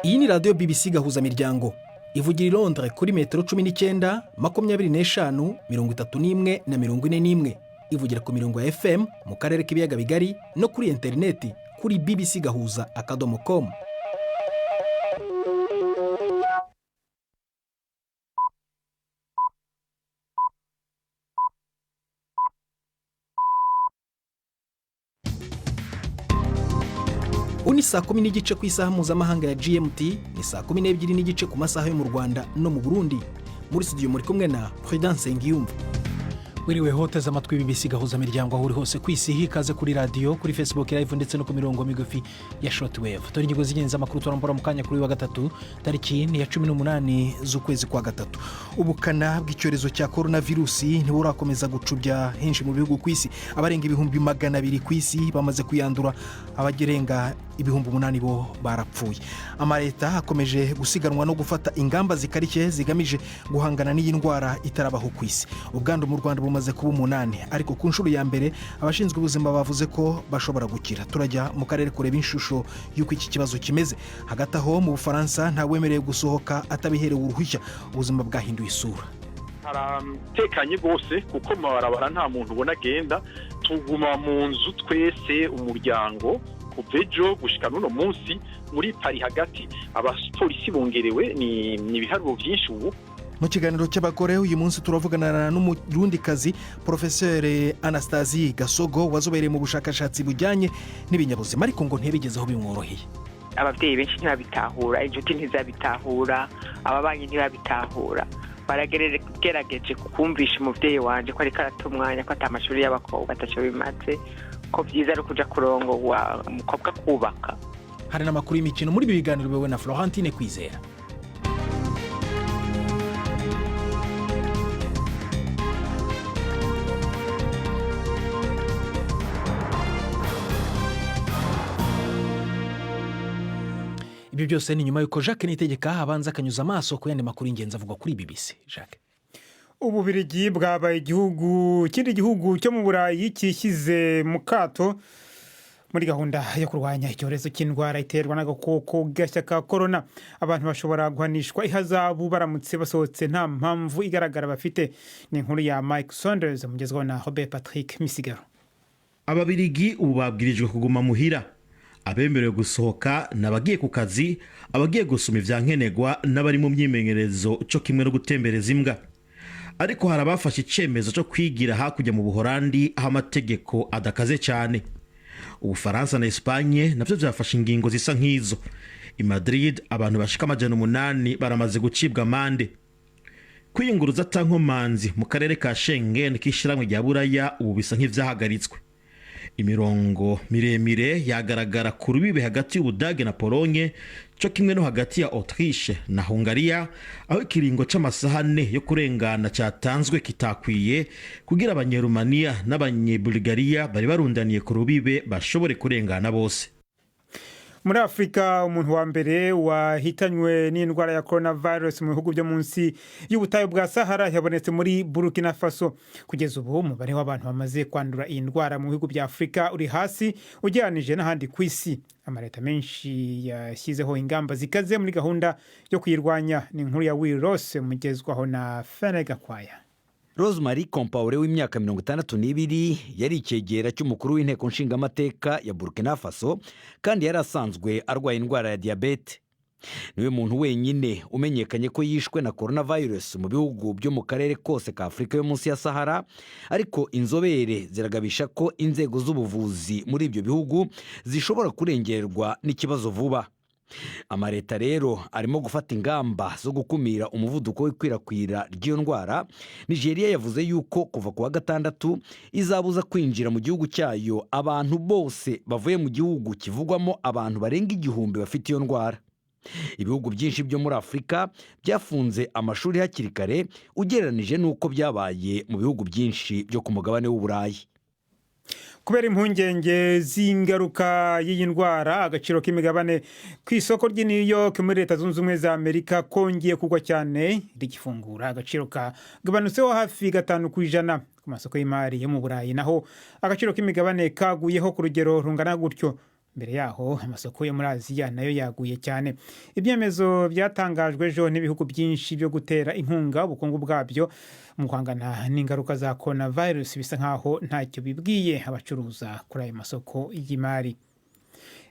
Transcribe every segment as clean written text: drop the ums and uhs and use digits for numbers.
Iyi ni radiyo BBC Gahuzamiryango ivugira i Londres kuri metero 19, 25, 31 na 41. Ivugira ku mirongo ya FM mu karere k'ibiyaga bigari no kuri interineti kuri bbcgahuza.com. Uni saa 10 n'igice ku isaha mpuzamahanga ya GMT, ni saa 12 n'igice ku masaha yo mu Rwanda no mu Burundi. Muri studio muri kumwe na Prudence Ngiyumva. Wiriwe hoteza amatwi BBC Gahuzamiryango aho uri hose ku isi, hikaze kuri radio, kuri Facebook live ndetse no ku mirongo migufi ya shortwave. Tori ingingo z'ingenzi amakuru turambura mu kanya kuri wa gatatu tariki ya 18 z'ukwezi kwa gatatu. Ubukana bw'icyorezo cya coronavirusi ntiburakomeza gucubya henshi mu bihugu ku isi. Abarenga ibihumbi 200 ku isi bamaze kuyandura, abagerenga ibihumbi 8 bo barapfuye. Amaleta akomeje gusiganwa no gufata ingamba zikarishye zigamije guhangana n'iyi ndwara itarabaho ku isi. Ubwandu mu Rwanda bumaze kuba 8, ariko ku nshuro ya mbere abashinzwe ubuzima bavuze ko bashobora gukira. Turajya mu karere kureba inshusho y'uko iki kibazo kimeze. Hagati aho mu Bufaransa nta wemerewe gusohoka atabiherewe uruhushya. Ubuzima bwahinduye isura. Haratekanye rwose kuko mabarabara nta muntu ubona agenda, tuguma mu nzu twese umuryango kuvejo gushika n'uno munsi. Muri Paris hagati abapolisi bongerewe ni ibiharuro byinshi ubu. Mu kiganiro cy'abagore uyu munsi turavugana n'umurundikazi Professeur Anastasie Gasogo wazobereye mu bushakashatsi bujyanye n'ibinyabuzima, ariko ngo ntibigezeho bimworoheye. Ababyeyi benshi ntibabitahura, inshuti ntizabitahura, ababanyi ntibabitahura. Baragerageje kumvisha umubyeyi wanje ko ariko aratumwanya ko atamashuri y'abakobwa atacyo bimaze, ko byiza ari kuja kurongorwa umukobwa kubaka. Hari n'amakuru y'imikino muri ibi biganiro bewe na Florentine Kwizera. Ibi byose ni nyuma yuko Jacques Nitegeka abanza akanyuza amaso ku yandi makuru y'ingenzi avuga kuri BBC. Jacques. Ububirigi bwabaye ikindi gihugu cyo mu Burayi cyishyize mu kato muri gahunda yo kurwanya icyorezo cy'indwara iterwa n'agakoko gashya ka corona. Abantu bashobora guhanishwa ihazabu baramutse basohotse nta mpamvu igaragara bafite. Ni inkuru ya Mike Saunders mugezweho na Robert Patrick Misigaro. Ababirigi ubu babwirijwe kuguma muhira. Abemerewe gusohoka n'abagiye ku kazi, abagiye gusoma ivyankenegwa n'abari mu myimenyerezo cyo kimwe no gutembereza imbwa. Ariko harabafashe icyemezo cyo kwigira hakujya mu Buholandi aho amategeko adakaze cyane. Ubufaransa na Espagne navyo byafashe ingingo zisa nk'izo. I Madrid abantu bashika 800 baramaze gucibwa amande. Kwiyunguruza tankomanzi mu karere ka Schengen kishiramwe rya Buraya ubu bisa nk'ivyahagaritswe. Imirongo miremire yagaragara ku rubibe hagati y'Ubudage na Polonye, cyo kimwe no hagati ya Autriche na Hungariya, aho ikiringo c'amasaha 4 yo kurengana cyatanzwe kitakwiye kugira abanyerumaniya n'abanyebulgaria bari barundaniye ku rubibe bashobore kurengana bose. Muri Afrika umuntu wa mbere wahitanywe n'indwara ya coronavirus mu bihugu byo munsi y'ubutayu bwa Sahara yabonetse muri Burkina Faso. Kugeza ubu umubare w'abantu bamaze kwandura iyi ndwara mu bihugu bya Afrika uri hasi ugereranije n'ahandi ku isi. Amaleta menshi yashyizeho ingamba zikaze muri gahunda yo kuyirwanya. Ni inkuru ya Will Ross mugezwaho na Fenega Kwaya. Rosemary Compaoré w'imyaka 62 yari icyegera cy'umukuru w'inteko nshingamateka ya Burkina Faso kandi yari asanzwe arwaye indwara ya diabete. Niwe muntu wenyine umenyekanye ko yishwe na coronavirus mu bihugu byo mu karere kose ka Afrika yo munsi ya Sahara, ariko inzobere ziragabisha ko inzego z'ubuvuzi muri ibyo bihugu zishobora kurengerwa n'ikibazo vuba. Amaleta rero arimo gufata ingamba zo gukumira umuvuduko w'ikwirakwira ry'iyo ndwara. Nigeria yavuze yuko kuva ku wa gatandatu izabuza kwinjira mu gihugu cyayo abantu bose bavuye mu gihugu kivugwamo abantu barenga 1000 bafite iyo ndwara. Ibihugu byinshi byo muri Afrika byafunze amashuri hakiri kare ugereranije n'uko byabaye mu bihugu byinshi byo ku mugabane w'Uburayi. kubera impungenge z'ingaruka y'iyi ndwara agaciro k'imigabane ku isoko ry'i New York muri Leta Zunze Ubumwe za Amerika kongeye kugwa cyane rigifungura agaciro kagabanutseho hafi 5% ku masoko y'imari yo mu Burayi, naho agaciro k'imigabane kaguyeho ku rugero rungana gutyo. Mbere yaho amasoko yo muri Aziya nayo yaguye cyane. Ibyemezo byatangajwe ejo n'ibihugu byinshi byo gutera inkunga ubukungu bwabyo mu guhangana n'ingaruka za coronavirus bisa nkaho ntacyo bibwiye abacuruza kuri ayo masoko y'imari.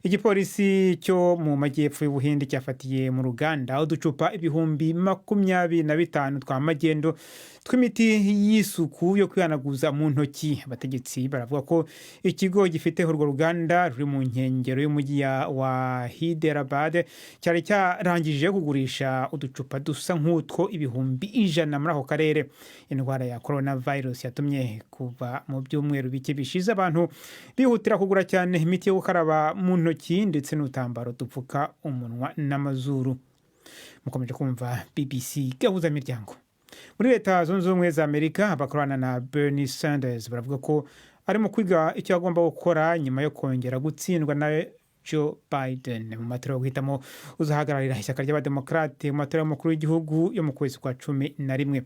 Igipolisi cyo mu majyepfo y'Ubuhindi cyafatiye mu ruganda uducupa ibihumbi 25 twa magendo tw'imiti y'isuku yo kwihanaguza mu ntoki. Abategetsi baravuga ko ikigo gifite urwo ruganda ruri mu nkengero y'umujyi wa Hyderabad cyari cyarangije kugurisha uducupa dusa nk'utwo ibihumbi 100 muri ako karere. Indwara ya coronavirus yatumye kuva mu byumweru bike bishize abantu bihutira kugura cyane imiti yo gukaraba mu ntoki ndetse n'utambaro dupfuka umunwa n'amazuru. Mukomeje kumva BBC Gahuzamiryango. Muri Leta Zunze Ubumwe za Amerika abakorana na Bernie Sanders baravuga ko arimo kwiga icyo agomba gukora nyuma yo kongera gutsindwa na Joe Biden mu matora yo guhitamo uzahagararira ishyaka ry'abademokrate mu matora y'umukuru w'igihugu yo mu kwezi kwa 11.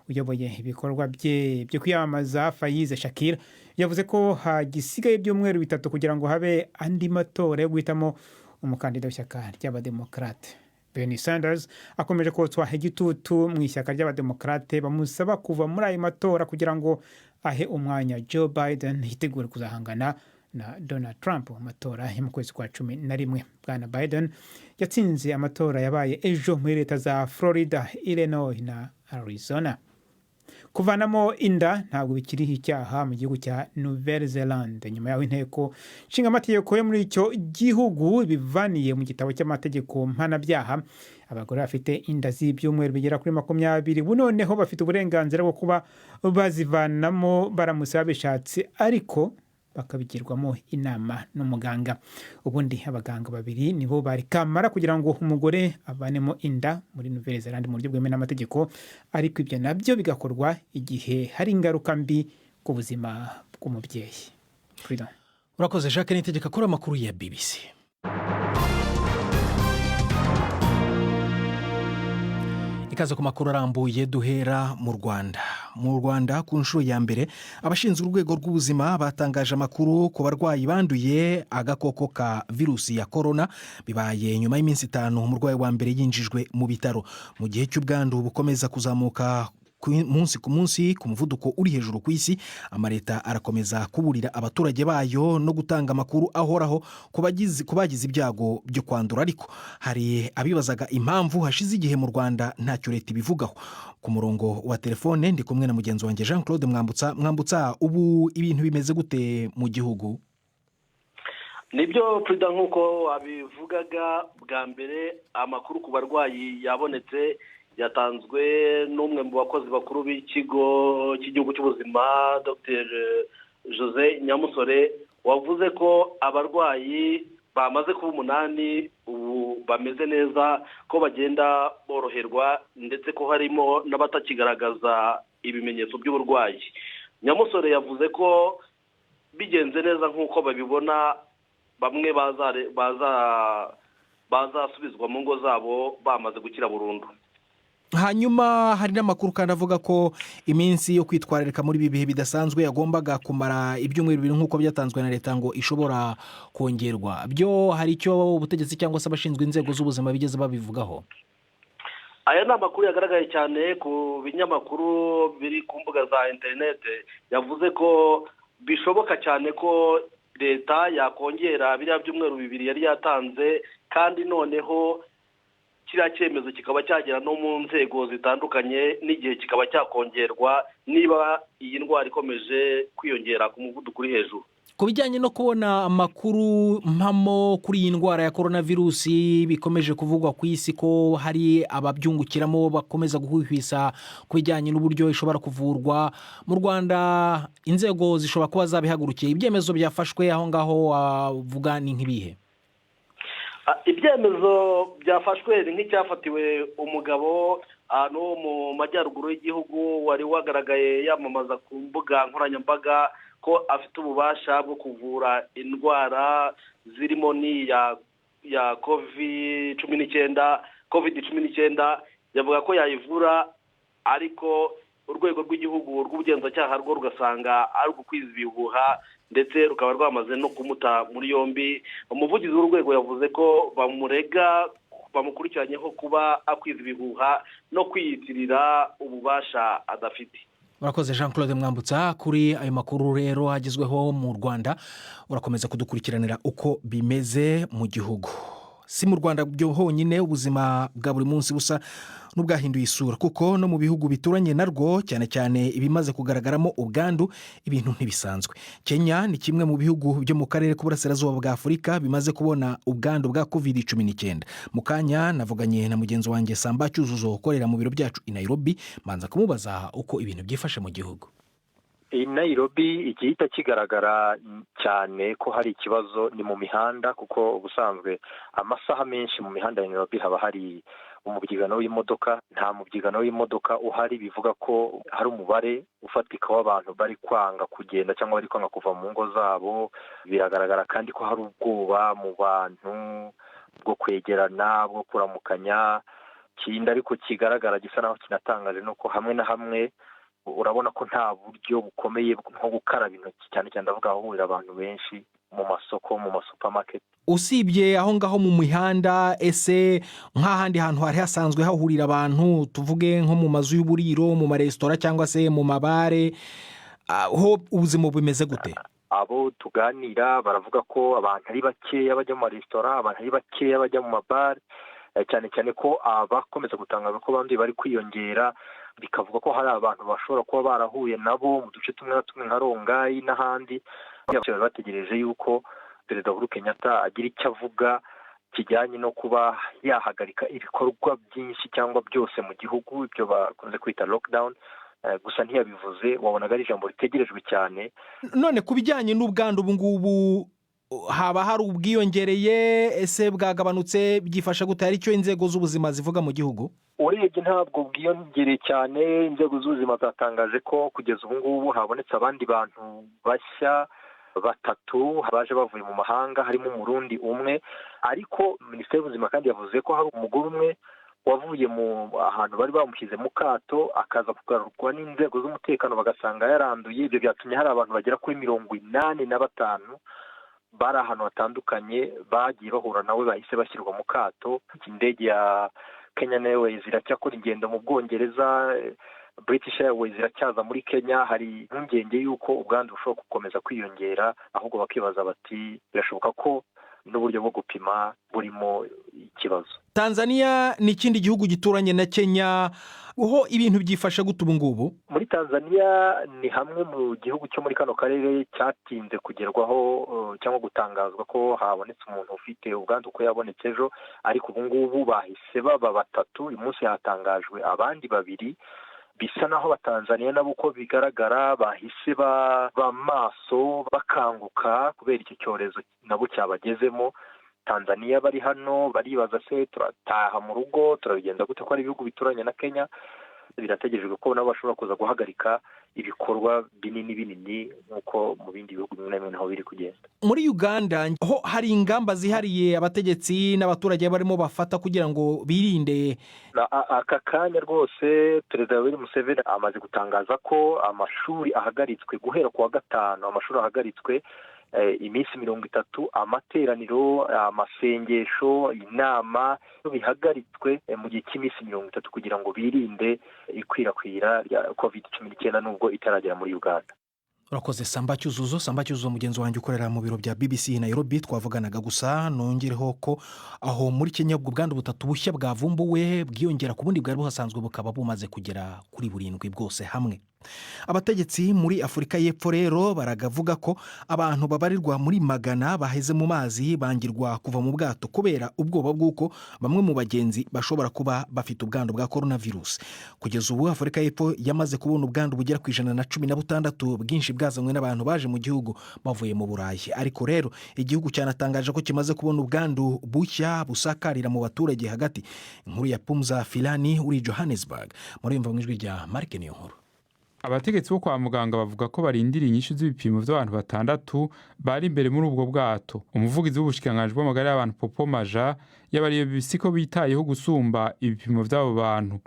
Uyoboye ibikorwa bye byo kwiyamamaza Faiz Shakir yavuze ko hagisigaye ibyumweru 3 kugira ngo habe andi matora yo guhitamo umukandida w'ishyaka ry'abademokrate. Bernie Sanders akomeje kotswa igitutu mu ishyaka ry'abademokrate bamusaba kuva muri ayo matora kugira ngo ahe umwanya Joe Biden yitegure kuzahangana na Donald Trump mu matora yo mu kwezi kwa 11. Bwana Biden yatsinze amatora yabaye ejo muri leta za Florida, Illinois na Arizona. Kuvanamo inda ntabwo bikiriho icyaha mu gihugu cya Nouvelle-Zélande nyuma y'aho inteko nshinga amategeko yo muri icyo gihugu bivaniye mu gitabo cy'amategeko mpanabyaha abagore bafite inda z'ibyumweru bigera kuri 20 bunoneho bafite uburenganzira bwo kuba bazivanamo baramutse babishatse, ariko bakabigirwamo inama n'umuganga. Ubundi abaganga 2 nibo bari kamara kugira ngo umugore avanemo inda muri Nouvelle-Zélande mu buryo bwemewe n'amategeko, ariko ibyo nabyo bigakorwa igihe hari ingaruka mbi ku buzima bw'umubyeyi. Urakoze Jacques Nitegeka kuri amakuru ya BBC. Ikaze ku makuru arambuye duhera mu Rwanda. Mu Rwanda ku nshuro ya mbere abashinzwe urwego rw'ubuzima batangaje amakuru ku barwayi banduye agakoko ka virusi ya corona. Bibaye nyuma y'iminsi 5 umurwayi wa mbere yinjijwe mu bitaro. Mu gihe cy'ubwandu bukomeza kuzamuka munsi ku munsi ku muvuduko uri hejuru ku isi, amaleta arakomeza kuburira abaturage bayo no gutanga amakuru ahoraho ku bagize ibyago byo kwandura. Ariko hari abibazaga impamvu hashize igihe mu Rwanda ntacyo leta ibivugaho. Ku murongo wa telefone ndi kumwe na mugenzi wanjye Jean Claude Mwambutsa. Ubu ibintu bimeze gute mu gihugu? Nibyo Perezida nk'uko wabivugaga bwa mbere, amakuru ku barwayi yabonetse yatanzwe n'umwe mu bakozi bakuru b'ikigo cy'igihugu cy'ubuzima Dr Jose Nyamusore, wavuze ko abarwayi bamaze kuba 8 ubu bameze neza, ko bagenda boroherwa ndetse ko harimo n'abatakigaragaza ibimenyetso by'uburwayi. Nyamusore yavuze ko bigenze neza nk'uko babibona, bamwe bazasubizwa mu ngo zabo bamaze gukira burundu. Hanyuma hari n'amakuru kandi avuga ko iminsi yo kwitwararika muri ibi bihe bidasanzwe yagombaga kumara ibyumweru 2 nk'uko byatanzwe na leta ngo ishobora kongerwa. Byo hari icyo ubutegetsi cyangwa se abashinzwe inzego z'ubuzima bigeze babivugaho? Aya ni amakuru yagaragaye cyane ku binyamakuru biri ku mbuga za internet. Yavuze ko bishoboka cyane ko leta yakongera biriya byumweru 2 yari yatanze, kandi noneho kiriya cyemezo kikaba cyagera no mu nzego zitandukanye n'igihe kikaba cyakongerwa niba iyi ndwara ikomeje kwiyongera ku muvuduko uri hejuru. Ku bijyanye no kubona amakuru mpamo kuri iyi ndwara ya coronavirusi bikomeje kuvugwa ku isi ko hari ababyungukiramo bakomeza guhwihwisa ku bijyanye n'uburyo ishobora kuvurwa mu Rwanda, inzego zishobora kuba zabihagurukiye. Ibyemezo byafashwe aho ngaho wavuga ni nk'ibihe? Ibyemezo byafashwe nk'icyafatiwe umugabo no mu majyaruguru y'igihugu wari wagaragaye yamamaza ku mbuga nkoranyambaga ko afite ububasha bwo kuvura indwara zirimo n'iya covid-19 yavuga ko yayivura, ariko urwego rw'igihugu rw'ubugenzacyaha rwo rugasanga ari ugukwiza ibihuha ndetse rukaba rwamaze no kumuta muri yombi. Umuvugizi w'urwego yavuze ko bamukurikiranyeho kuba akwiza ibihuha no kwiyitirira ububasha adafite. Urakoze Jean Claude Mwambutsa kuri ayo makuru rero agezweho mu Rwanda. Urakomeza kudukurikiranira uko bimeze mu gihugu. Si mu Rwanda byo honyine ubuzima bwa buri munsi busa n'ubwahinduye isura, kuko no mu bihugu bituranye narwo, cyane cyane ibimaze kugaragaramo ubwandu, ibintu ntibisanzwe. Kenya ni kimwe mu bihugu byo mu karere k'uburasirazuba bwa Afurika bimaze kubona ubwandu bwa covid-19. Mu kanya navuganye na mugenzi wanjye Samba Cyuzuzo ukorera mu biro byacu i Nairobi, manza kumubaza uko ibintu byifashe mu gihugu. I Nairobi igihita kigaragara cyane ko hari ikibazo ni mu mihanda, kuko ubusanzwe amasaha menshi mu mihanda ya Nairobi haba hari umubyigano w'imodoka. Nta mubyigano w'imodoka uhari, bivuga ko hari umubare ufatika w'abantu bari kwanga kugenda cyangwa bari kwanga kuva mu ngo zabo. Biragaragara kandi ko hari ubwoba mu bantu bwo kwegerana, bwo kuramukanya. Ikindi ariko kigaragara gisa naho kinatangaje nuko hamwe na hamwe urabona ko nta buryo bukomeye nko gukaraba intoki, cyane cyane ndavuga ahahurira abantu benshi mu masoko, mu masupermarket. Usibye aho ngaho mu mihanda, ese nk'ahandi hantu hari hasanzwe hahurira abantu, tuvuge nko mu mazu y'uburiro, mu maresitora cyangwa se mu mabare, aho ubuzima bumeze gute? Abo tuganira baravuga ko abantu ari bakeya bajya mu maresitora, abantu ari bakeya bajya mu mabare, cyane cyane ko abakomeza gutangaza ko abandi bari kwiyongera. Bikavuga ko hari abantu bashobora kuba barahuye nabo mu duce tumwe na tumwe nka Rongai n'ahandi. Bategereje yuko Perezida Uhuru Kenyatta agira icyo avuga kijyanye no kuba yahagarika ibikorwa byinshi cyangwa byose mu gihugu, ibyo bakunze kwita lockdown. Gusa ntiyabivuze, wabonaga ari ijambo ritegerejwe cyane. None ku bijyanye n'ubwandu ubu ngubu haba hari ubwiyongereye, ese bwagabanutse, byifasha gute? Hari icyo inzego z'ubuzima zivuga mu gihugu? Urebye ntabwo bwiyongereye cyane. Inzego z'ubuzima zatangaje ko kugeza ubu ngubu habonetse abandi bantu bashya 3 baje bavuye mu mahanga, harimo umurundi umwe. Ariko Minisiteri y'Ubuzima kandi yavuze ko hari umugore umwe wavuye mu ahantu bari bamushyize mu kato, akaza kugarurwa n'inzego z'umutekano bagasanga yaranduye. Ibyo byatumye hari abantu bagera kuri 85 bari ahantu hatandukanye bagiye bahura nawe, bahise bashyirwa mu kato. Indege ya Kenya Airways iracyakora ingendo mu Bwongereza, British Airways iracyaza muri Kenya. Hari impungenge y'uko ubwandu bushobora gukomeza kwiyongera, ahubwo bakibaza bati birashoboka ko n'uburyo bwo gupima burimo ikibazo. Tanzania ni ikindi gihugu gituranye na Kenya, uho ibintu byifashe gute ubu ngubu? Muri Tanzania ni hamwe mu gihugu cyo muri kano karere cyatinze kugerwaho cyangwa gutangazwa ko habonetse umuntu ufite ubwandu ko yabonetse ejo, ariko ubu ngubu bahise baba 3. Uyu munsi hatangajwe abandi 2. Bisa naho Abatanzania nabo uko bigaragara bahise ba maso bakanguka kubera icyo cyorezo nabo cyabagezemo. Tanzania bari hano baribaza, se turataha mu rugo, turabigenda gute ko ari ibihugu bituranye na Kenya? Birategerejwe ko nabo bashobora kuza guhagarika ibikorwa binini nk'uko mu bindi bihugu bimwe na bimwe naho biri kugenda. Muri Uganda ho hari ingamba zihariye abategetsi n'abaturage barimo bafata kugira ngo birinde. Aka kanya rwose Perezida Yoweri Museveni amaze gutangaza ko amashuri ahagaritswe guhera ku wa gatanu. Amashuri ahagaritswe iminsi 30, amateraniro, amasengesho, inama bihagaritswe mu gihe cy'iminsi 30 kugira ngo birinde ikwirakwira rya covid-19 nubwo itaragera muri Uganda. Urakoze Samba Cyuzuzo mugenzi wanjye ukorera mu biro bya BBC Nairobi. Twavuganaga gusa nongereho ko aho muri Kenya ubwo bwandu 3 bushya bwavumbuwe bwiyongera ku bundi bwari buhasanzwe, bukaba bumaze kugera kuri 7 bwose hamwe. Abategetsi muri Afurika y'Epfo rero baragavuga ko abantu babarirwa muri magana baheze mu mazi bangirwa kuva mu bwato kubera ubwoba bw'uko bamwe mu bagenzi bashobora kuba bafite ubwandu bwa coronavirus. Kugeza ubu Afurika y'Epfo yamaze kubona ubwandu bugera ku 116, bwinshi bwazanywe n'abantu baje mu gihugu bavuye mu Burayi. Ariko rero igihugu cyanatangaje ko kimaze kubona ubwandu bushya busakarira mu baturage hagati. Inkuru ya Pumza Filani uri Johannesburg, muri mva mu ijwi rya Mark Niyonkuru. abategetsi bo kwa muganga bavuga ko barindiriye inyishu z'ibipimo by'abantu 6 bari imbere muri ubwo bwato. Umuvugizi w'ubushikiranganji bw'amagara y'abantu Popo Maja yabariye BBC ko bitayeho gusumba ibipimo by'abo bantu.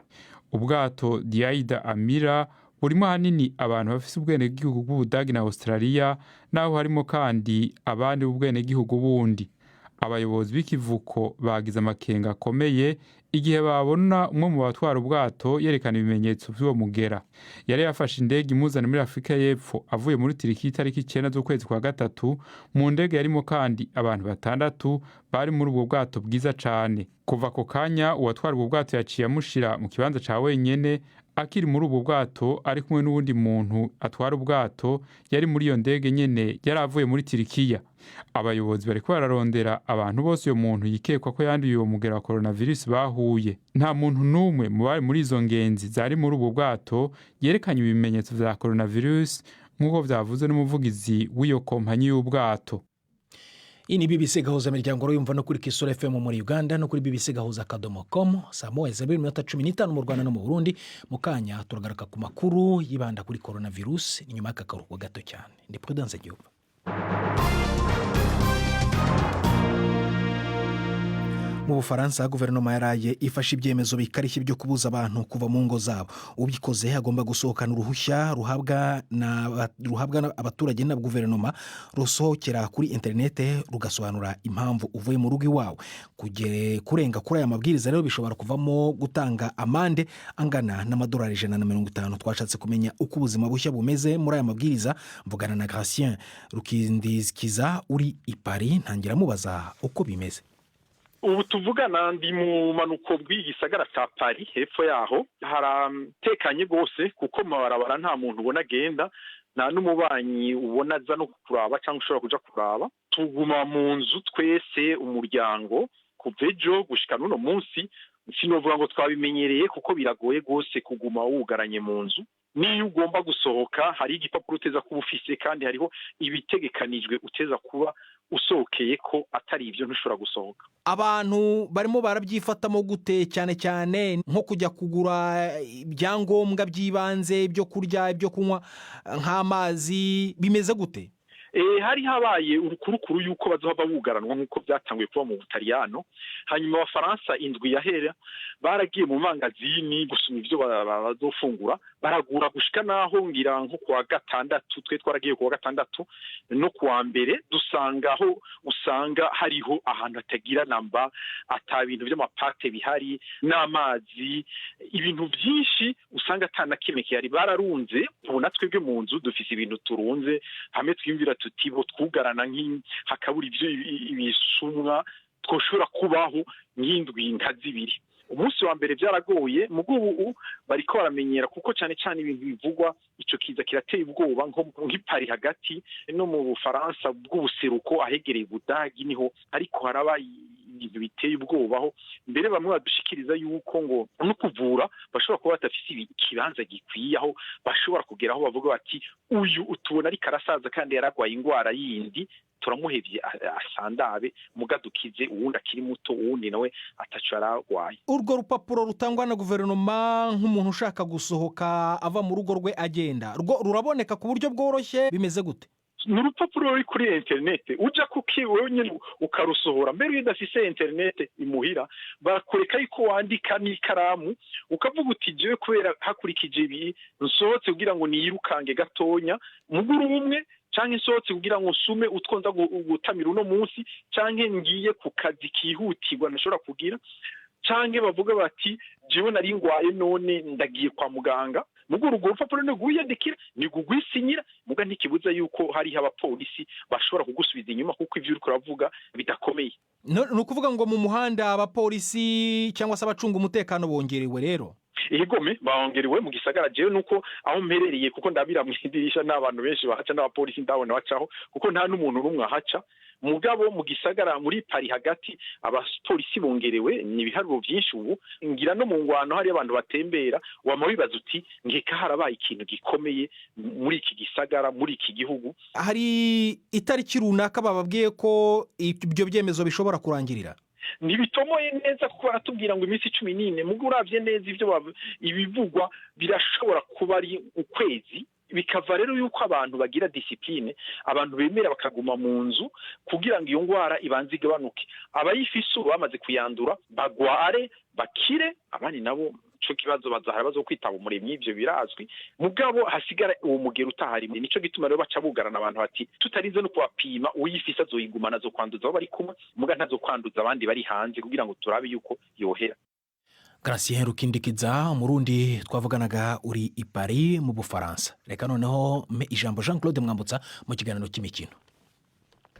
Ubwato Diaida Amira burimo hanini abantu bafise ubwenegihugu bw'Ubudagi na Australia, naho harimo kandi abandi b'ubwenegihugu bundi. Abayobozi b'ikivuko bagize amakenga akomeye igihe babona umwe mu batwara ubwato yerekana ibimenyetso by'uwo mugera. Yari yafashe indege imuzana muri Afurika y'Epfo avuye muri Turkiya itariki 9 z'ukwezi kwa gatatu. Mu ndege yarimo kandi abantu 6 bari muri ubwo bwato bwiza cane. Kuva ako kanya uwatwara ubwo bwato yaciye amushira mu kibanza ca wenyene akiri muri ubwo bwato ari kumwe n'uwundi muntu atwara ubwato yari muri iyo ndege nyene yari avuye muri Turkiya. Abayobozi bariko bararondera abantu bose uyo muntu yikekwa ko yanduye uwo mugera wa coronavirus bahuye. Nta muntu n'umwe mu bari muri izo ngenzi zari muri ubwo bwato yerekanye ibimenyetso vya coronavirus nk'uko vyavuze n'umuvugizi w'iyo kompanyi y'ubwato. Iyi ni BBC Gahuzamiryango yumva no kuri Kisoro FM muri Uganda no kuri bbc.gahuza.com. Saa 12:15 mu Rwanda no mu Burundi. Mu kanya turagaruka ku makuru yibanda kuri coronavirus inyuma y'akaruhuko gato cyane. Ndi Prudence Gihugu. Mu Bufaransa guverinoma yaraye ifashe ibyemezo bikarishye byo kubuza abantu kuva mu ngo zabo. Ubikoze agomba gusohokana uruhushya ruhabwa abaturage na guverinoma rusohokera kuri interinete rugasobanura impamvu uvuye mu rugo iwawe. Kurenga kuri aya mabwiriza rero bishobora kuvamo gutanga amande angana n'amadolari 150. Twashatse kumenya uko ubuzima bushya bumeze muri aya mabwiriza, mvugana na Gratien Rukindikiza uri i Paris, ntangira mubaza uko bimeze. Ubu tuvugana ndi mu manuko bw'igisagara ca Paris, hepfo yaho haratekanye gose kuko mabarabara nta muntu ubona agenda, nta n'umubanyi ubona aza no kuraba cyangwa ushobora kuja kuraba. Tuguma mu nzu twese umuryango kuva ejo gushika n'uno munsi. Sinovuga ngo twabimenyereye kuko biragoye gose kuguma wugaranye mu nzu. Niyo ugomba gusohoka hari igipapuro uteza kuba ufise kandi hariho ibitegekanijwe uteza kuba usohokeye ko atari ibyo ntushobora gusohoka. Abantu barimo barabyifatamo gute cyane cyane nko kujya kugura ibyangombwa by'ibanze byo kurya ibyo kunywa nk'amazi bimeze gute? Hari habaye urukurukuru yuko bazoba bugaranwa nk'uko byatanguye kuba mu Butaliyano. Hanyuma abafaransa indwi yahera baragiye mu mangazini gusuma ibyo bazofungura, baragura gushika naho ngira nko kwa gatandatu. Twe twaragiye kwa gatandatu no kwa mbere dusangaho usanga hariho ahantu atagira namba, ata bintu by'amapate bihari n'amazi, ibintu byinshi usanga atana kimwe kihari. Bararunze ubona twebwe mu nzu dufise ibintu turunze hamwe twimvira tutibo twugarana hakabura ibyo ibisumwa twoshobora kubaho nk'indwi nka zibiri. Umunsi wa mbere byaragoye, mugubu bariko baramenyera kuko cyane cyane ibintu bivugwa ico kiza kirateye ubwoba nk'ipari hagati no mu Bufaransa bw'ubuseruko ahegereye Budagi niho ariko haraba ibintu biteye ubwobaho. Mbere bamwe badushikiriza yuko ngo no kuvura bashobora kuba batafise ikibanza gikwiye aho bashobora kugeraho bavuga bati uyu utubona ari karasaza kandi yaragwaye ingwara yindi turamuhevye asandabe mugadukize uwundi akiri muto uwundi nawe ataco yaragwaye. Urwo rupapuro rutangwa na guverinoma nk'umuntu ushaka gusohoka ava mu rugo rwe agenda ruraboneka ku buryo bworoshye bimeze gute? Ni urupapuro ruri kuri interinete uja kukiwe nyine ukarusohora. Mbere udafise interinete imuhira barakureka yuko wandika n'ikaramu ukavuga uti jewe kubera hakurikije ibi nsohotse kugira ngo niyirukange gatonya muguru umwe canke nsohotse kugira ngo nsume utwonza gutamira uno munsi canke ngiye ku kazi kihutirwa nashobora kugira canke bavuga bati jewe nari ngwaye none ndagiye kwa muganga. Muguru urwo rupapuro ni guyandikira ni gugwisinyira muga ntikibuza yuko hari abapolisi bashobora kugusubiza inyuma kuko ivyo uriko uravuga bidakomeye. Nukuvuga ngo mu muhanda abapolisi cyangwa se abacunga umutekano bongerewe rero? Igome baongerewe mu gisagara jewe nuko aho mperereye kuko ndabira mu idirisha n'abantu benshi bahaca n'abapolisi ndabona bacaho kuko nta n'umuntu rumwe ahaca. Mugabo mu gisagara muri Paris hagati abapolisi bongerewe ni ibiharuro byinshi ubu ngira no mu ngwano hari abantu batembera wama wibaza uti ngeka harabaye ikintu gikomeye muri iki gisagara muri iki gihugu. Hari itariki runaka bababwiye ko ibyo byemezo bishobora kurangirira? Nibitomoye neza kuko baratubwira ngo iminsi 14 mugo uravye neza ivyo ibivugwa birashobora kuba azoba ari ukwezi. Bikava rero yuko abantu bagira discipline, abantu bemera bakaguma mu nzu kugira ngo iyo ngwara ibanze igabanuke. Abayifise bamaze kuyandura bagware bakire, abandi nabo cyo kibazo bazahara bazokwitaba umuremyi, ivyo birazwi. Mugabo hasigara uwo mugero utahari. Nico gituma rero baca bugarana abantu bati tutarinze no kubapima, uyifise azoyigumana zo kwanduza abo bari kumwe, muga ntazo kwanduza abandi bari hanze kugira ngo turabe yuko yohera. Gratien Rukindikiza, umurundi twavuganaga uri i Paris mu Bufaransa. Reka noneho me ijambo Jean Claude Mwambutsa mu kiganiro cy'imikino.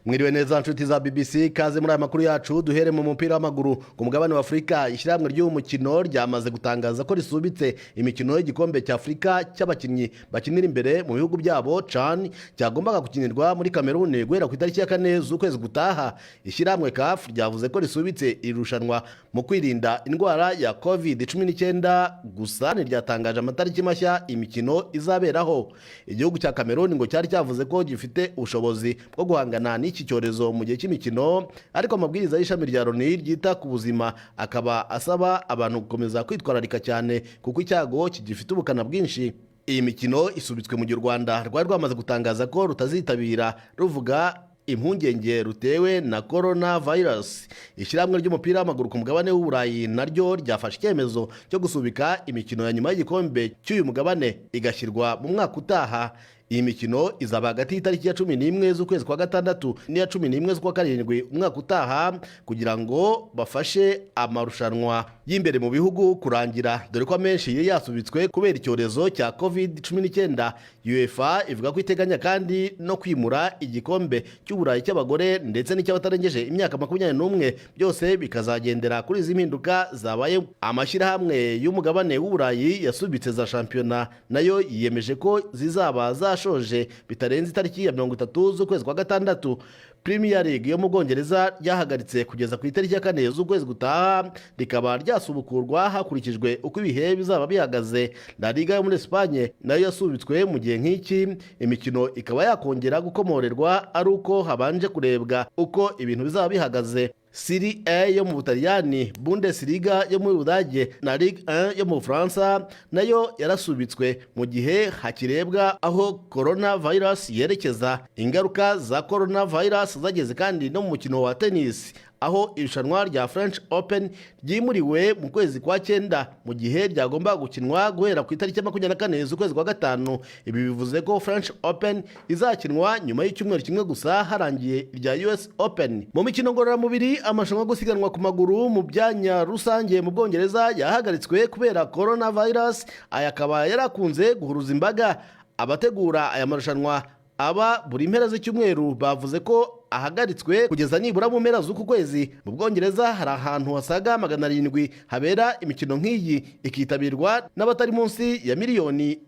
Mwiriwe neza nshuti za BBC, kaze muri aya makuru yacu. Duhere mu mupira w'amaguru ku mugabane wa Afurika. Ishyirahamwe ry'umukino ryamaze gutangaza ko risubitse imikino y'igikombe cya Afurika cy'abakinnyi bakinira imbere mu bihugu byabo CHAN cyagombaga gukinirwa muri Cameroon guhera ku itariki ya 4 z'ukwezi gutaha. Ishyirahamwe CAF ryavuze ko risubitse irushanwa mu kwirinda indwara ya COVID-19, gusa ntiryatangaje amatariki mashya imikino izaberaho. Igihugu cya Cameroon ngo cyari cyavuze ko gifite ubushobozi bwo guhangana iki cyorezo mu gihe cy'imikino, ariko amabwiriza y'ishami rya Loni ryita ku buzima akaba asaba abantu gukomeza kwitwararika cyane kuko icyago kigifite ubukana bwinshi. Iyi mikino isubitswe mu gihe u Rwanda rwari rwamaze gutangaza ko rutazitabira ruvuga impungenge rutewe na coronavirus. Ishyirahamwe ry'umupira w'amaguru ku mugabane w'Uburayi naryo ryafashe icyemezo cyo gusubika imikino ya nyuma y'igikombe cy'uyu mugabane igashyirwa mu mwaka utaha. Iyi mikino izaba hagati y'itariki ya 11 z'ukwezi kwa gatandatu n'iya 11 z'ukwa karindwi umwaka utaha, kugira ngo bafashe amarushanwa y'imbere mu bihugu kurangira, dore ko amenshi yari yasubitswe kubera icyorezo cya COVID-19. UEFA ivuga ko iteganya kandi no kwimura igikombe cy'Uburayi cy'abagore ndetse n'icy'abatarengeje imyaka 21, byose bikazagendera kuri izi mpinduka zabaye. Amashyirahamwe y'umugabane w'Uburayi yasubitse za shampiyona nayo yiyemeje ko zizaba zashoje bitarenze itariki ya 30 z'ukwezi kwa gatandatu. Premier League yo mu Bwongereza ryahagaritse kugeza ku itariki ya 4 z'ukwezi gutaha, rikaba ryasubukurwa hakurikijwe uko ibihe bizaba bihagaze. La Liga yo muri Espagne nayo yasubitswe mu gihe nk'iki, imikino ikaba yakongera gukomorerwa ari uko habanje kurebwa uko ibintu bizaba bihagaze. Serie A yo mu Butaliyani, Bundesliga yo mu Budage na Ligue 1 yo mu Bufaransa nayo yarasubitswe mu gihe hakirebwa aho coronavirus yerekeza. Ingaruka za coronavirus zageze kandi no mu mukino wa tennis, aho irushanwa rya French Open ryimuriwe mu kwezi kwa 9 mu gihe ryagomba gukinwa guhera ku itariki ya 24 z'ukwezi kwa gatanu. Ibi bivuze ko French Open izakinwa nyuma y'icyumweru kimwe gusa harangiye irya US Open. Mu mikino ngororamubiri, amarushanwa gusiganwa ku maguru mu byanya rusange mu Bwongereza yahagaritswe kubera coronavirus. Aya akaba yarakunze guhuruza imbaga. Abategura aya marushanwa aba buri mpera z'icyumweru bavuze ko ahagaritswe kugeza nibura mu mpera z'uku kwezi. Mu Bwongereza hari ahantu hasaga 700 habera imikino nk'iyi, ikitabirwa n'abatari munsi ya 2 miliyoni.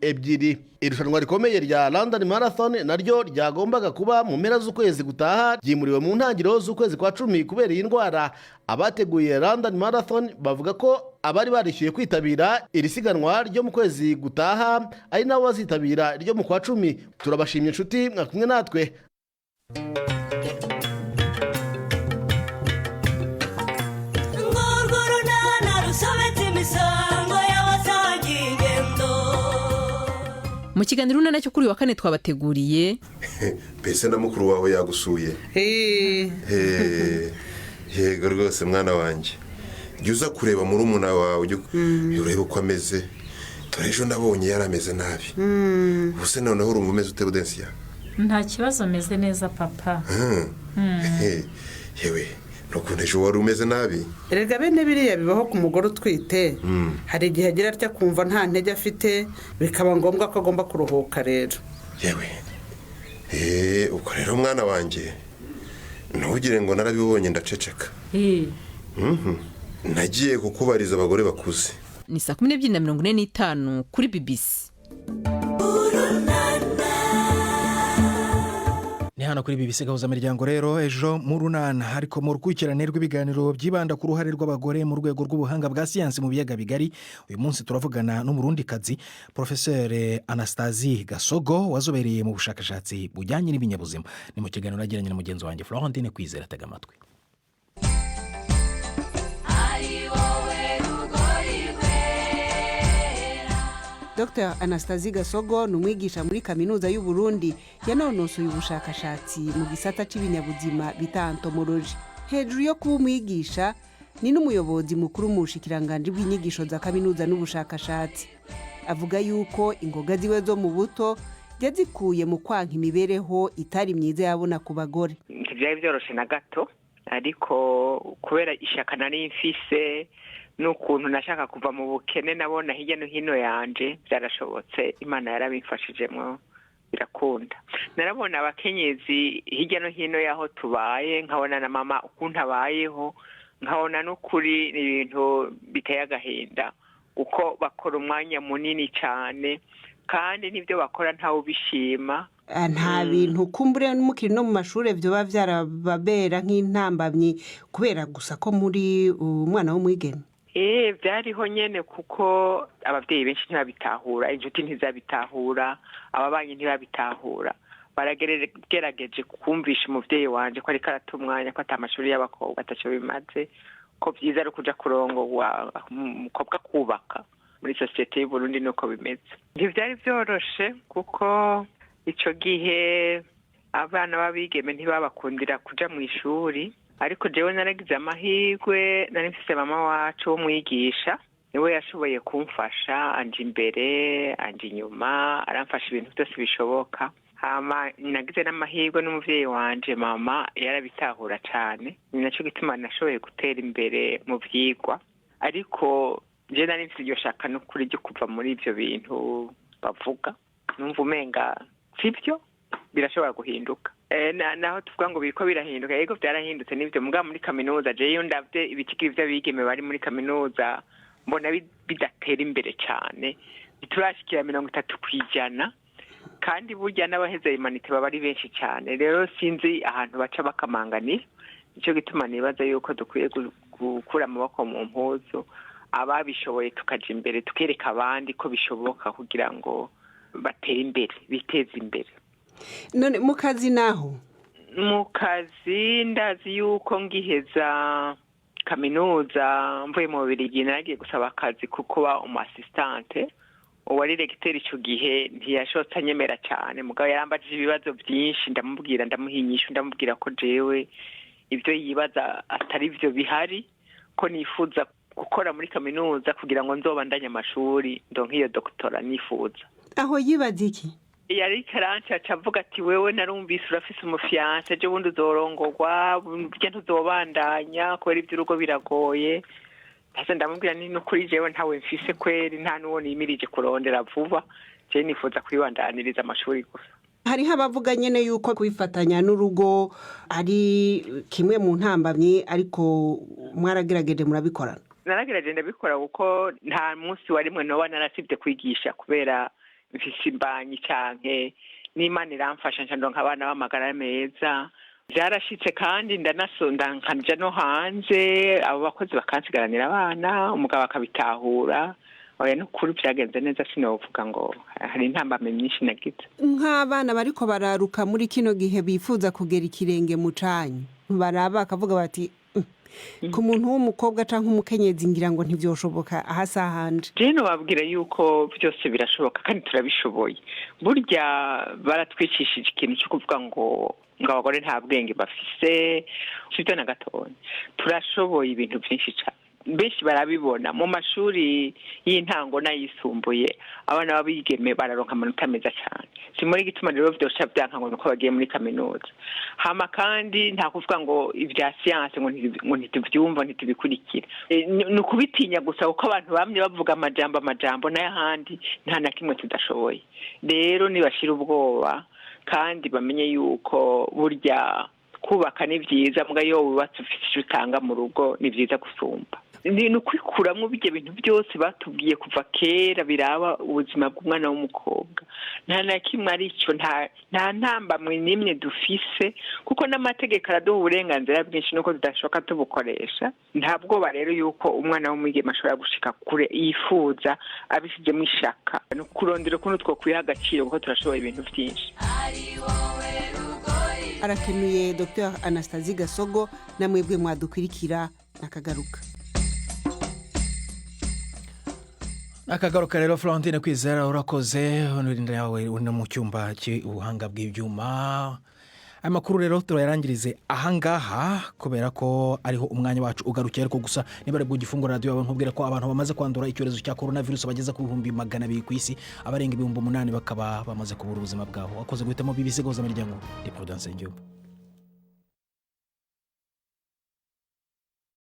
Irushanwa rikomeye rya London Marathon naryo ryagombaga kuba mu mpera z'ukwezi gutaha ryimuriwe mu ntangiriro z'ukwezi kwa 10 kubera iyi ndwara. Abateguye London Marathon bavuga ko abari barishyuye kwitabira iri siganwa ryo mu kwezi gutaha ari nabo bazitabira ryo mu kwa 10. Turabashimye inshuti mwakumwe natwe. Mu kiganiro runana cyo kuri wa 4 twabateguriye Pese na mukuru wawe yagusuye. Yego rwose mwana wanjye, jya uza kureba muri umuna wawe urebe uko ameze. Dore ejo nabonye yarameze nabi. Ubuse noneho urumva umeze ute Budensiya? Nta kibazo, meze neza papa. Yewe nukuntu ejo wari umeze nabi. Erega bene biriya bibaho ku mugore utwite. Hari igihe agira atya kumva nta ntege afite, bikaba ngombwa ko agomba kuruhuka rero. Yewe uko rero mwana wanjye ntugire ngo narabibonye ndaceceka. Nagiye kukubariza abagore bakuze. Ni 12:45 kuri BBC. Ni hano kuri BBC Gahuzamiryango rero ejo mu runana, ariko mu rukurikirane rw'ibiganiro byibanda ku ruhare rw'abagore mu rwego rw'ubuhanga bwa siyansi mu biyaga bigari. Uyu munsi turavugana n'umurundikazi Professeur Anastasie Gasogo wazobereye mu bushakashatsi bujyanye n'ibinyabuzima. Ni mu kiganiro nagiranye na mugenzi wanjye Florentine Kwizera. Tega amatwi. Dr Anastasie Gasogo ni umwigisha muri kaminuza y'u Burundi yanonosoye ubushakashatsi mu gisata cy'ibinyabuzima bita entomology. Hejuru yo kuba umwigisha ni n'umuyobozi mukuru mu bushikiranganje bw'inyigisho za kaminuza n'ubushakashatsi. Avuga yuko ingoga ziwe zo mu buto yazikuye mu kwanka imibereho itari myiza yabona ku bagore. Ntibyari byoroshe na gato, ariko kubera ishaka nari mfise n'ukuntu nashaka kuva mu bukene nabona hirya no hino yanje byarashobotse, Imana yarabimfashijemwo birakunda. Narabona abakenyezi hirya no hino yaho tubaye, nkabona na mama ukuntu abayeho, nkabona n'ukuri ibintu biteye agahinda uko bakora umwanya munini cyane kandi n'ibyo bakora ntawe ubishima. Nta bintu kumbure n'umukiri no mu mashuri byoba byarababera nk'intambamyi kubera gusa ko muri umwana w'umwigeme? Byariho nyene kuko ababyeyi benshi ntibabitahura, inshuti ntizabitahura, ababanyi ntibabitahura. Baragerageje kumvisha umuvyeyi wanje ko ariko arata umwanya ko ata amashuri y'abakobwa ataco bimaze, ko vyiza ari kuja kurongorwa umukobwa kubaka. Muri sosiyete y'u Burundi nuko bimeze. Ntivyari vyoroshe kuko ico gihe abana babigeme ntibabakundira kuja mu ishuri, ariko jewe naragize amahirwe, nari mfise mama wacu w'umwigisha, niwe yashoboye kumfasha, anje imbere anje inyuma, aramfasha ibintu byose bishoboka. Hama nagize n'amahirwe n'umuvyeyi wanje mama yarabitahura cane, ni naco gituma nashoboye gutera imbere mu vyigwa. Ariko je nari mfise iryo shaka n'ukuri ryo kuva muri ivyo bintu bavuga, numva umenga sivyo birashobora guhinduka. Naho tuvuga ngo biriko birahinduka, yego byarahindutse n'ibyo muga muri kaminuza jeyo ndavye ibikigiri vy'abigeme bari muri kaminuza mbona bidatera imbere cyane, biturashikira 30%, kandi burya n'abaheze imanite baba ari benshi cyane. Rero sinzi ahantu baca bakamanganira, nico gituma nibaza yuko dukwiye gukura amaboko mu mpuzu, ababishoboye tukaja imbere tukereka abandi ko bishoboka kugira ngo batere imbere, biteze imbere. None mu kazi naho? Mu kazi ndazi yuko ngiheza kaminuza mvuye mu Bubiligi nagiye gusaba akazi kuba umu assistante. Uwari regiteri ico gihe ntiyashotse anyemera cyane, mugabo yarambajije ibibazo byinshi, ndamubwira ndamuhinyisha, ndamubwira ko jewe ibyo yibaza atari byo bihari, ko nifuza gukora muri kaminuza kugira ngo nzobandanye amashuri ndonke iyo doktora nifuza. Aho yibaza iki? Yari karanca avuga ati wewe narumvise urafise umufiance, je bundi uzorongorwa, burya ntuzobandanya kubera iby'urugo biragoye. Hasa ndamubwira ni nukuri jewe ntawe mfise kweri, nta nuwo nimirije kurondera vuba, je nifuza kwibandaniriza amashuri gusa. Hariho abavuga nyene yuko kwifatanya n'urugo ari kimwe mu ntambamyi, ariko mwaragerageje murabikorana? Naragerageje ndabikora kuko nta munsi warimwe noba narasivye kwigisha kubera mfise imbanyi canke n'Imana iramfasha ndonka abana b'amagara meza. Byarashitse kandi ndanasonda nkanja no hanze, abo bakozi bakansigaranira abana, umugabo akabitahura. Oya n'ukuri byagenze neza, sinovuga ngo hari intambamye nyinshi nagize. Nk'abana bariko bararuka muri kino gihe bifuza kugera ikirenge mu canyu, baraba akavuga bati ku muntu w'umukobwa canke umukenyezi ngira ngo ntivyoshoboka ahasahanje. Jeno babwira yuko byose birashoboka kandi turabishoboye. Burya baratwicishije ikintu cyo kuvuga ngo abagore nta bwenge bafise, sivyo na gatonya. Turashoboye ibintu byinshi cyane, benshi barabibona mu mashuri y'intango n'ayisumbuye, abana babigeme bararonka amanota meza cyane. Si muri gituma rero byosha byanka ngo nuko bagiye muri kaminuza. Hama kandi nta kuvuga ngo ibya science ngo ntitubyumva ntitubikurikira. Ni ukubitinya gusa kuko abantu bamye bavuga amajambo n'ayahandi nta na kimwe tudashoboye. Rero nibashira ubwoba kandi bamenye yuko burya kubaka ni byiza, mbwa yo wubatse ufite utanga mu rugo ni byiza gusumba. Ni ukwikuramwo bijya bintu byose batubwiye kuva kera biraba ubuzima bw'umwana w'umukobwa. Nta na kimwe ari cyo, nta ntambamwe n'imwe dufise, kuko n'amategeko araduha uburenganzira bwinshi nuko tudashoka tubukoresha. Nta bwoba rero yuko umwana w'umwigeme ashobora gushika kure yifuza abishyizemo ishaka. Ni ukurondera ukuntu twokwiha agaciro kuko turashoboye ibintu byinshi. Arakenuye Dr Anastasie Gasogo, namwebwe mwadukurikira nakagaruka. akagaruka rero Florentine Kwizera urakoze unurinda yawe uri mu cyumba cy'ubuhanga bw'ibyuma. Amakuru rero turayarangirize ahangaha kubera ko ariho umwanya wacu ugarukiye, ariko gusa niba ari bwo gifungura radio yawe nkubwira ko abantu bamaze kwandura icyorezo cya coronavirus bageza ku 200,000 ku isi, abarenga 8,000 bakaba bamaze kubura ubuzima bwabo. Wakoze guhitamo BBC Gahuzamiryango. Ndi Prudence Ngiyumva.